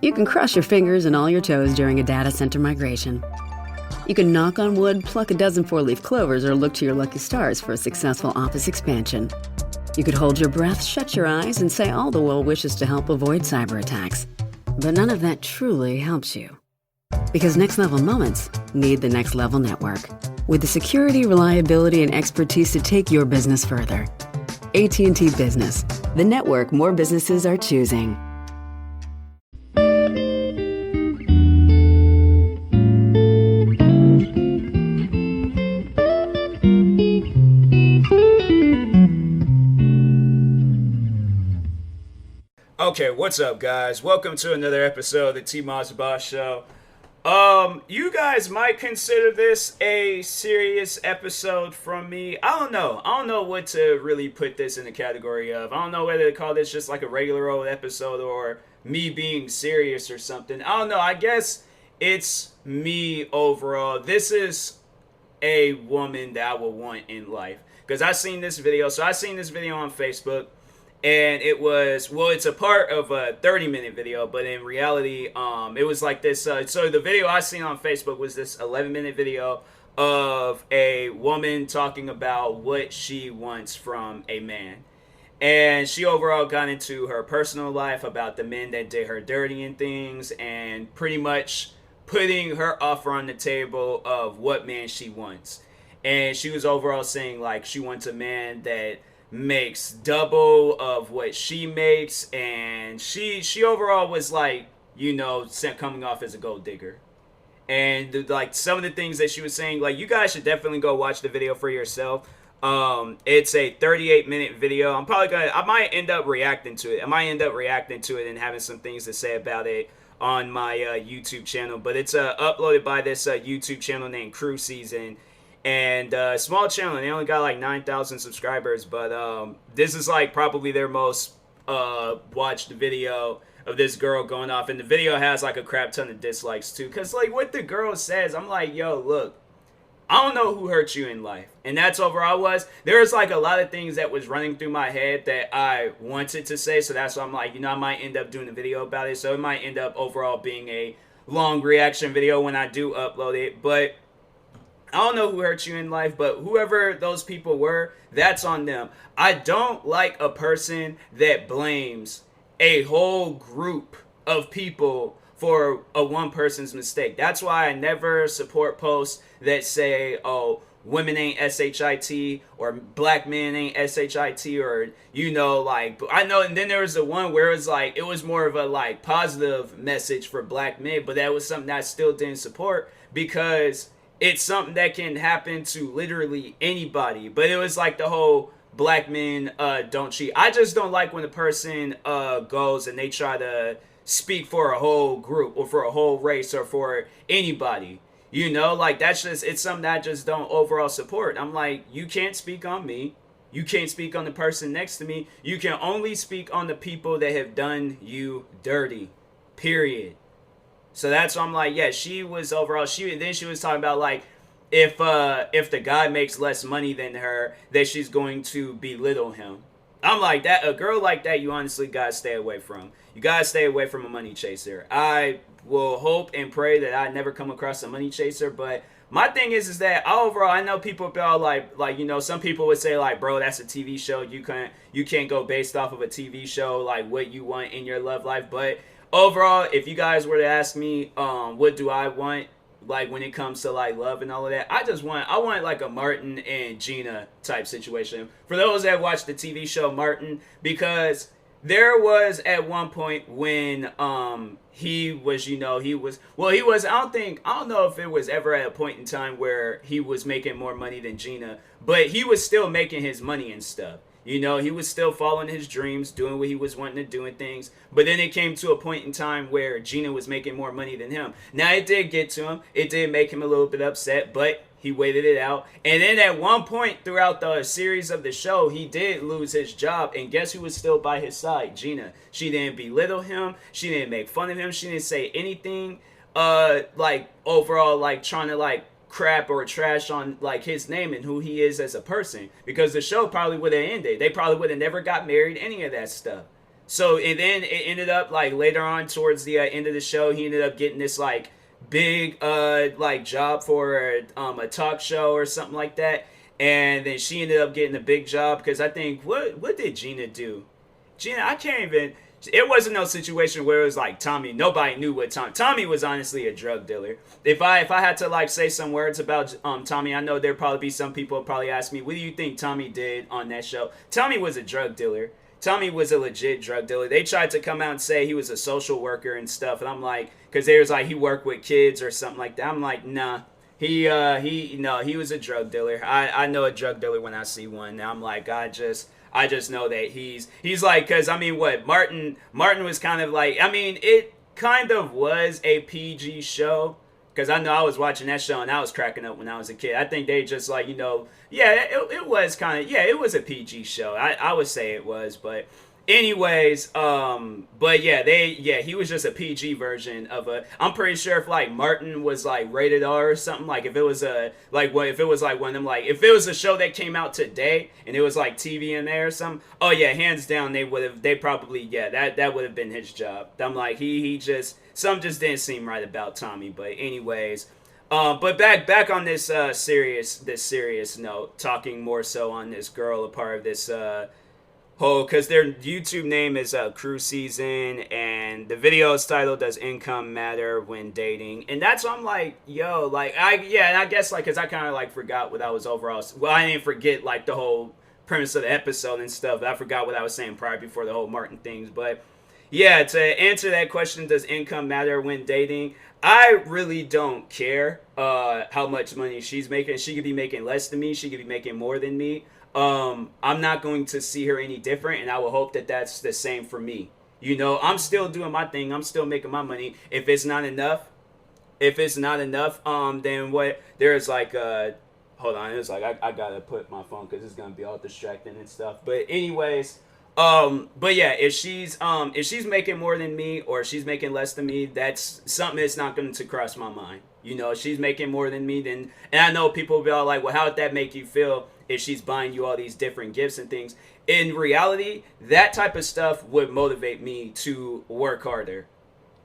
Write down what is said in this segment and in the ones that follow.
You can cross your fingers and all your toes during a data center migration. You can knock on wood, pluck a dozen four-leaf clovers, or look to your lucky stars for a successful office expansion. You could hold your breath, shut your eyes, and say all the well wishes to help avoid cyber attacks. But none of that truly helps you. Because next level moments need the next level network, with the security, reliability, and expertise to take your business further. AT&T Business, the network more businesses are choosing. Okay, what's up, guys? Welcome to another episode of the TMossBoss Show. You guys might consider this a serious episode from me. I don't know what to really put this in the category of. I don't know whether to call this just like a regular old episode or me being serious or something. I don't know. I guess it's me overall. This is a woman that I would want in life. Because I seen this video. So I seen this video on Facebook. And it was, well, it's a part of a 30-minute video, but in reality, it was like this. So the video I seen on Facebook was this 11-minute video of a woman talking about what she wants from a man. And she overall got into her personal life about the men that did her dirty and things, and pretty much putting her offer on the table of what man she wants. And she was overall saying, like, she wants a man that makes double of what she makes, and she overall was like, you know, coming off as a gold digger. And like some of the things that she was saying, like, you guys should definitely go watch the video for yourself. It's a 38-minute video. I might end up reacting to it. And having some things to say about it on my YouTube channel. But it's uploaded by this YouTube channel named Crew Season. And small channel, they only got like 9,000 subscribers, but this is like probably their most watched video of this girl going off, and the video has like a crap ton of dislikes too, because like what the girl says, I'm like, yo, look, I don't know who hurt you in life, and that's overall there's like a lot of things that was running through my head that I wanted to say, so that's why I'm like, you know, I might end up doing a video about it, so it might end up overall being a long reaction video when I do upload it, but I don't know who hurt you in life, but whoever those people were, that's on them. I don't like a person that blames a whole group of people for a one person's mistake. That's why I never support posts that say, oh, women ain't SHIT, or black men ain't SHIT, or, you know, like, I know, and then there was the one where it was like, it was more of a, like, positive message for black men, but that was something that I still didn't support, because it's something that can happen to literally anybody. But it was like the whole black men don't cheat. I just don't like when a person goes and they try to speak for a whole group or for a whole race or for anybody. You know, like that's just, it's something that I just don't overall support. I'm like, you can't speak on me. You can't speak on the person next to me. You can only speak on the people that have done you dirty. Period. So that's why I'm like, yeah, she was overall, she was talking about like, if the guy makes less money than her, that she's going to belittle him. I'm like, that a girl like that, you honestly gotta stay away from. You gotta stay away from a money chaser. I will hope and pray that I never come across a money chaser, but my thing is that overall, I know people be all like, you know, some people would say like, bro, that's a TV show. You can't go based off of a TV show, like what you want in your love life, but overall, if you guys were to ask me, what do I want, like when it comes to like love and all of that, I want like a Martin and Gina type situation. For those that watch the TV show Martin, because there was at one point when he was, I don't know if it was ever at a point in time where he was making more money than Gina, but he was still making his money and stuff. You know, he was still following his dreams, doing what he was wanting to do and things. But then it came to a point in time where Gina was making more money than him. Now, it did get to him. It did make him a little bit upset, but he waited it out. And then at one point throughout the series of the show, he did lose his job. And guess who was still by his side? Gina. She didn't belittle him. She didn't make fun of him. She didn't say anything, like, overall, like, trying to, like, crap or trash on like his name and who he is as a person, because the show probably would have ended. They probably would have never got married, any of that stuff. So and then it ended up like later on towards the end of the show, he ended up getting this like big like job for a talk show or something like that. And then she ended up getting a big job because I think what did Gina do? Gina, I can't even. It wasn't no situation where it was like Tommy. Nobody knew what Tommy was. Honestly, a drug dealer. If I had to like say some words about Tommy, I know there'd probably be some people who probably ask me, what do you think Tommy did on that show? Tommy was a drug dealer. Tommy was a legit drug dealer. They tried to come out and say he was a social worker and stuff, and I'm like, because they was like he worked with kids or something like that. I'm like, nah. He was a drug dealer. I know a drug dealer when I see one. And I'm like, I just know that he's like, because I mean, what Martin was kind of like, I mean, it kind of was a PG show, because I know I was watching that show and I was cracking up when I was a kid. I think they just like, yeah, it was kind of, yeah, it was a PG show. I would say it was, but anyways, but yeah, he was just a PG version of a. I'm pretty sure if like Martin was like rated R or something, like if it was a like what if it was like one of them, like if it was a show that came out today and it was like TV in there or something, oh yeah, hands down they probably, yeah, that would have been his job. I'm like he just some just didn't seem right about Tommy, but anyways. But back on this serious note, talking more so on this girl, a part of this whole, because their YouTube name is Crew Season, and the video is titled "Does Income Matter When Dating?" And that's what I'm like, yo, like and I guess like because I kind of like forgot what I was overall. Well, I didn't forget like the whole premise of the episode and stuff. I forgot what I was saying prior before the whole Martin things, but. Yeah, to answer that question, does income matter when dating? I really don't care how much money she's making. She could be making less than me. She could be making more than me. I'm not going to see her any different, and I will hope that that's the same for me. I'm still doing my thing. I'm still making my money. If it's not enough, then what? There's like hold on. It's like I gotta put my phone because it's gonna be all distracting and stuff. But anyways. But yeah, if she's making more than me or she's making less than me, that's something that's not going to cross my mind. If she's making more than me, then, and I know people will be all like, well, how would that make you feel if she's buying you all these different gifts and things? In reality, that type of stuff would motivate me to work harder.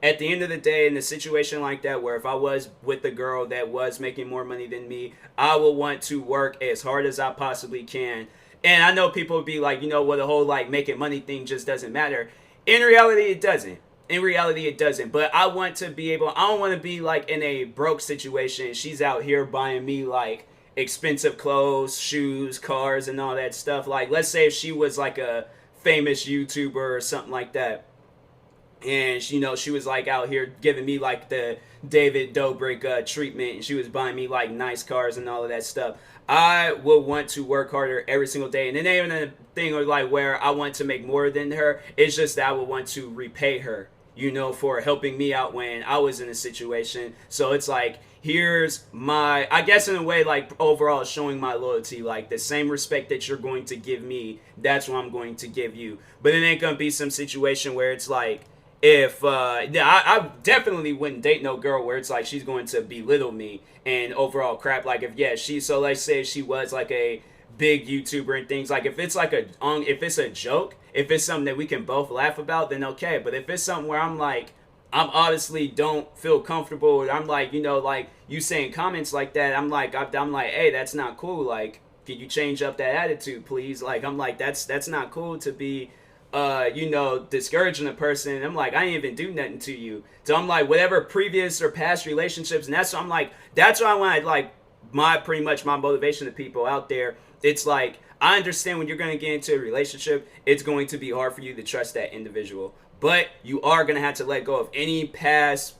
At the end of the day, in a situation like that, where if I was with a girl that was making more money than me, I would want to work as hard as I possibly can. And I know people would be like, well, the whole like making money thing just doesn't matter. In reality, it doesn't. But I want to be able, I don't want to be like in a broke situation. She's out here buying me like expensive clothes, shoes, cars, and all that stuff. Like, let's say if she was like a famous YouTuber or something like that. And she was like out here giving me like the David Dobrik treatment, and she was buying me like nice cars and all of that stuff. I will want to work harder every single day, and it ain't even a thing of like where I want to make more than her. It's just that I would want to repay her, for helping me out when I was in a situation. So it's like, here's my, I guess in a way, like overall showing my loyalty, like the same respect that you're going to give me, that's what I'm going to give you. But it ain't gonna be some situation where it's like, if I definitely wouldn't date no girl where it's like she's going to belittle me and overall crap. Like so let's say she was like a big YouTuber and things, like if it's like if it's a joke, if it's something that we can both laugh about, then okay. But if it's something where I'm like, I'm honestly don't feel comfortable, I'm like, like you saying comments like that, I'm like, hey, that's not cool. Like, can you change up that attitude, please? Like, I'm like, that's not cool to be discouraging a person. I'm like, I ain't even do nothing to you. So I'm like, whatever previous or past relationships, and that's what I'm like, that's why I want like pretty much my motivation to people out there. It's like, I understand when you're going to get into a relationship, it's going to be hard for you to trust that individual, but you are going to have to let go of any past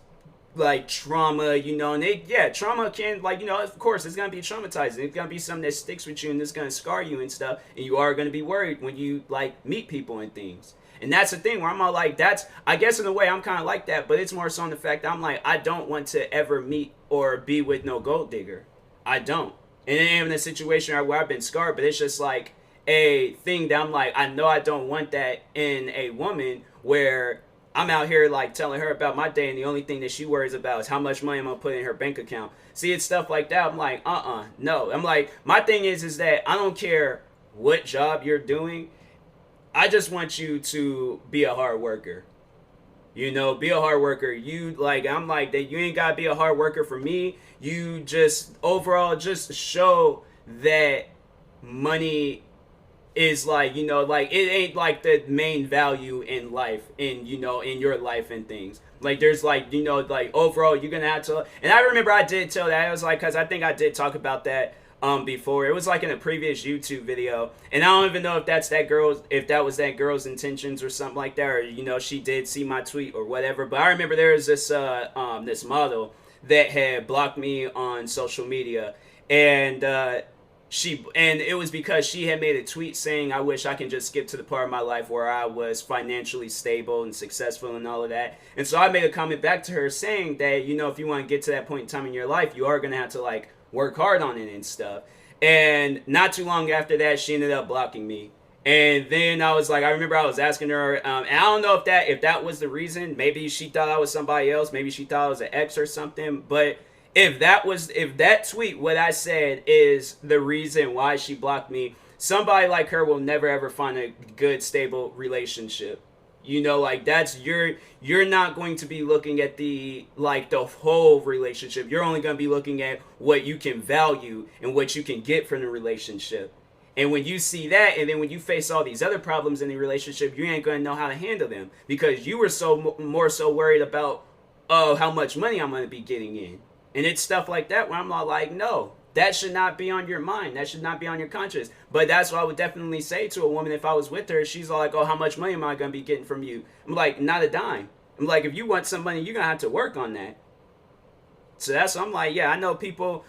like trauma, and trauma can, like, of course it's gonna be traumatizing. It's gonna be something that sticks with you and it's gonna scar you and stuff, and you are gonna be worried when you like meet people and things. And that's the thing where I'm all like, I guess in a way I'm kind of like that, but it's more so on the fact that I'm like, I don't want to ever meet or be with no gold digger. I don't. And it ain't even a situation where I've been scarred, but it's just like a thing that I'm like, I know I don't want that in a woman, where I'm out here like telling her about my day, and the only thing that she worries about is how much money I'm gonna put in her bank account. See, it's stuff like that. I'm like, no. I'm like, my thing is that I don't care what job you're doing. I just want you to be a hard worker. You know, be a hard worker. You like, I'm like that. You ain't gotta be a hard worker for me. You just overall just show that money is like, you know, like it ain't like the main value in life, in, you know, in your life and things. Like there's like, you know, like overall you're gonna have to. And I remember I did tell that. I was like, because I think I did talk about that before. It was like in a previous YouTube video, and I don't even know if that's that girl's, if that was that girl's intentions or something like that, or you know, she did see my tweet or whatever. But I remember there was this this model that had blocked me on social media, and and it was because she had made a tweet saying, I wish I can just skip to the part of my life where I was financially stable and successful and all of that. And so I made a comment back to her saying that, you know, if you want to get to that point in time in your life, you are going to have to like work hard on it and stuff. And not too long after that, she ended up blocking me. And then I was like, I remember I was asking her, and I don't know if that was the reason. Maybe she thought I was somebody else. Maybe she thought I was an ex or something. But if that tweet, what I said, is the reason why she blocked me, somebody like her will never ever find a good, stable relationship. You know, like that's you're not going to be looking at the whole relationship. You're only going to be looking at what you can value and what you can get from the relationship. And when you see that, and then when you face all these other problems in the relationship, you ain't going to know how to handle them because you were more so worried about, oh, how much money I'm going to be getting in. And it's stuff like that where I'm all like, no, that should not be on your mind. That should not be on your conscience. But that's what I would definitely say to a woman if I was with her. She's all like, oh, how much money am I going to be getting from you? I'm like, not a dime. I'm like, if you want some money, you're going to have to work on that. So that's, I'm like, yeah, I know people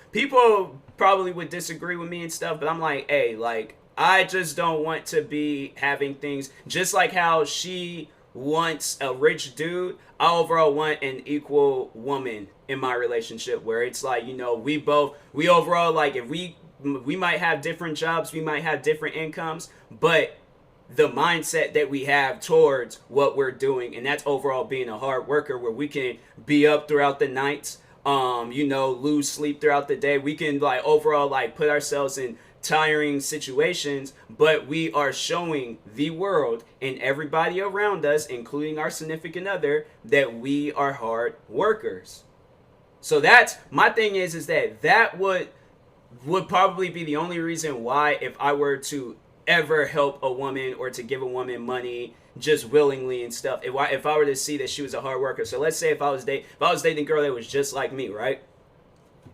probably would disagree with me and stuff, but I'm like, hey, like, I just don't want to be having things just like how she wants a rich dude. I overall want an equal woman in my relationship where it's like, you know, we overall, like, if we might have different jobs, we might have different incomes, but the mindset that we have towards what we're doing, and that's overall being a hard worker where we can be up throughout the nights, you know, lose sleep throughout the day. We can like overall like put ourselves in tiring situations, but we are showing the world and everybody around us, including our significant other, that we are hard workers. So that's my thing is that would probably be the only reason why, if I were to ever help a woman or to give a woman money just willingly and stuff, if I were to see that she was a hard worker. So let's say if I was dating a girl that was just like me, right?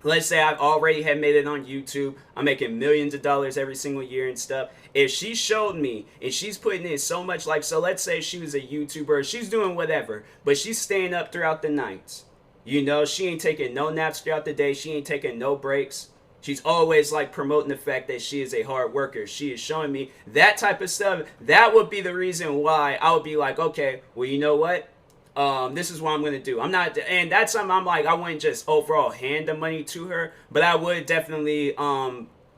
Let's say I've already had made it on YouTube. I'm making millions of dollars every single year and stuff. If she showed me and she's putting in so much, like, so let's say she was a YouTuber, she's doing whatever, but she's staying up throughout the nights. You know, she ain't taking no naps throughout the day. She ain't taking no breaks. She's always like promoting the fact that she is a hard worker. She is showing me that type of stuff. That would be the reason why I would be like, okay, well, you know what? This is what I'm going to do. I'm not, and that's something I'm like, I wouldn't just overall hand the money to her, but I would definitely,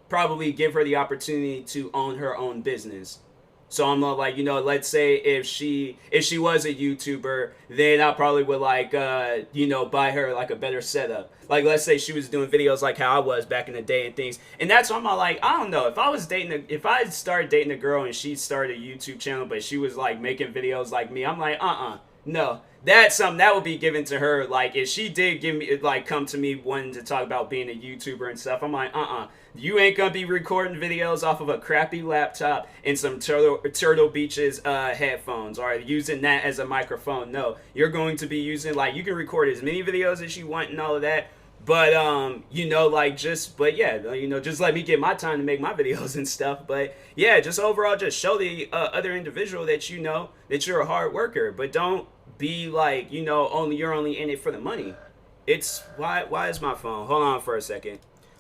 probably give her the opportunity to own her own business. So I'm not like, you know, let's say if she was a YouTuber, then I probably would like, you know, buy her like a better setup. Like, let's say she was doing videos like how I was back in the day and things. And that's why I'm like, I don't know, if I started dating a girl and she started a YouTube channel, but she was like making videos like me, I'm like, no. That's something that would be given to her. Like, if she did give me, like, come to me wanting to talk about being a YouTuber and stuff, I'm like, you ain't gonna be recording videos off of a crappy laptop and some Turtle Beach's headphones, or using that as a microphone. No, you're going to be using, like, you can record as many videos as you want and all of that, but you know, like, but yeah, you know, just let me get my time to make my videos and stuff. But yeah, just overall, just show the other individual that you know that you're a hard worker, but don't be like, you know, you're only in it for the money. It's why is my phone? Hold on for a second.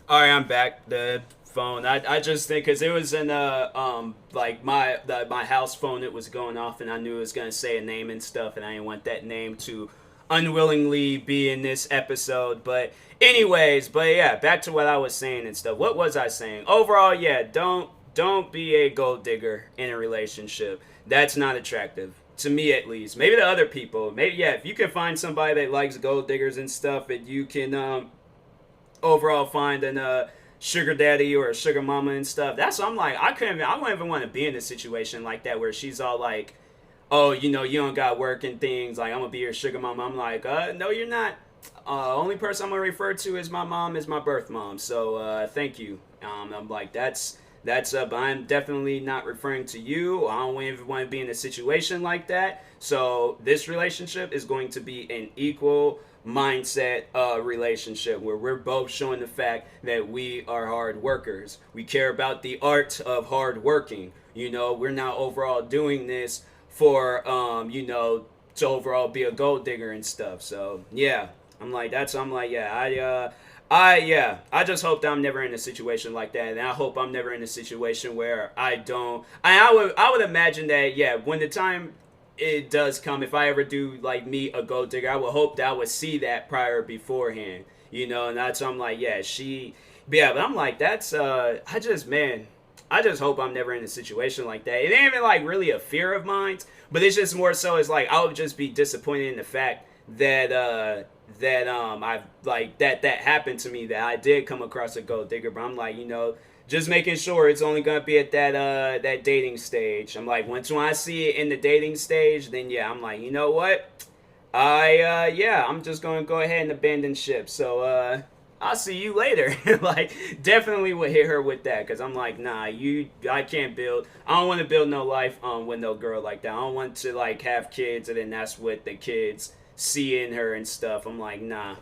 All right, I'm back. The phone. I just think because it was in like my house phone, it was going off, and I knew it was gonna say a name and stuff, and I didn't want that name to unwillingly be in this episode. But anyways, but yeah, back to what I was saying and stuff. What was I saying? Overall, yeah, don't be a gold digger in a relationship. That's not attractive. To me, at least. Maybe to other people. Maybe, yeah, if you can find somebody that likes gold diggers and stuff, and you can overall find sugar daddy or a sugar mama and stuff. That's what I'm like. I wouldn't even want to be in a situation like that where she's all like, oh, you know, you don't got work and things. Like, I'm gonna be your sugar mama. I'm like, no, you're not. Only person I'm gonna refer to is my mom, is my birth mom. So thank you. I'm like, that's but I'm definitely not referring to you. I don't even want to be in a situation like that. So this relationship is going to be an equal mindset relationship where we're both showing the fact that we are hard workers. We care about the art of hard working. You know, we're not overall doing this for you know, to overall be a gold digger and stuff. So yeah, I'm like, yeah, I just hope that I'm never in a situation like that, and I hope I'm never in a situation where I would imagine that, yeah, when the time it does come, if I ever do like meet a gold digger, I would hope that I would see that prior beforehand, you know, and that's, I'm like, yeah, but I'm like, that's I just hope I'm never in a situation like that. It ain't even like really a fear of mine, but it's just more so, it's like I would just be disappointed in the fact that I've like that happened to me, that I did come across a gold digger. But I'm like, you know, just making sure it's only gonna be at that dating stage. I'm like, once when I see it in the dating stage, then yeah, I'm like, you know what, I'm just gonna go ahead and abandon ship. So I'll see you later. Like, definitely would hit her with that, because I'm like, nah, I can't build. I don't want to build no life with no girl like that. I don't want to like have kids and then that's what the kids see in her and stuff. I'm like, nah,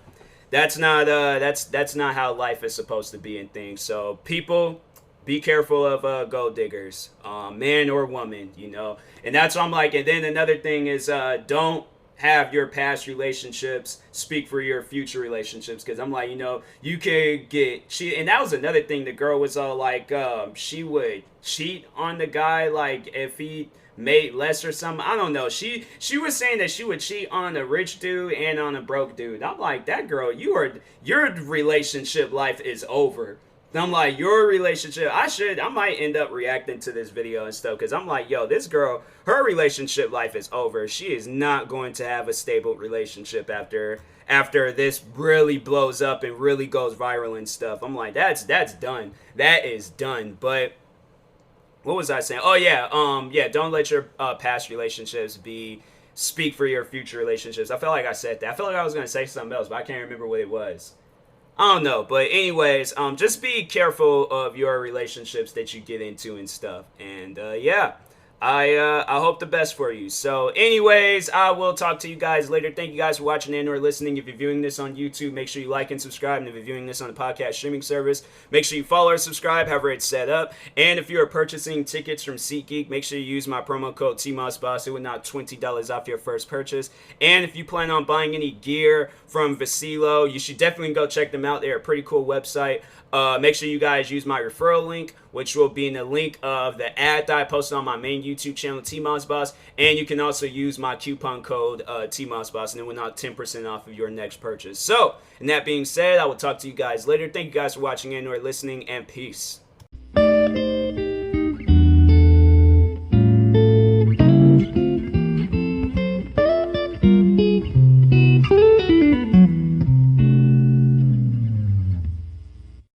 that's not how life is supposed to be and things. So people, be careful of gold diggers, man or woman, you know. And that's what I'm like. And then another thing is, don't have your past relationships speak for your future relationships, because I'm like, you know, you could get and that was another thing. The girl was all like, she would cheat on the guy, like if he made less or something. I don't know. She was saying that she would cheat on a rich dude and on a broke dude. I'm like, that girl, your relationship life is over. I'm like, your relationship, I might end up reacting to this video and stuff, because I'm like, yo, this girl, her relationship life is over. She is not going to have a stable relationship after this really blows up and really goes viral and stuff. I'm like, that's done. That is done. But what was I saying? Oh yeah, don't let your past relationships speak for your future relationships. I felt like I said that. I felt like I was gonna say something else, but I can't remember what it was. I don't know, but anyways, just be careful of your relationships that you get into and stuff. And I hope the best for you. So anyways, I will talk to you guys later. Thank you guys for watching and or listening. If you're viewing this on YouTube, make sure you like and subscribe. And if you're viewing this on a podcast streaming service, make sure you follow or subscribe, however it's set up. And if you are purchasing tickets from SeatGeek, make sure you use my promo code TMossBoss. It will knock $20 off your first purchase. And if you plan on buying any gear from Vacilo, you should definitely go check them out. They're a pretty cool website. Make sure you guys use my referral link, which will be in the link of the ad that I posted on my main YouTube channel, TMossBoss. And you can also use my coupon code, TMossBoss, and it will knock 10% off of your next purchase. So, and that being said, I will talk to you guys later. Thank you guys for watching and or listening, and peace.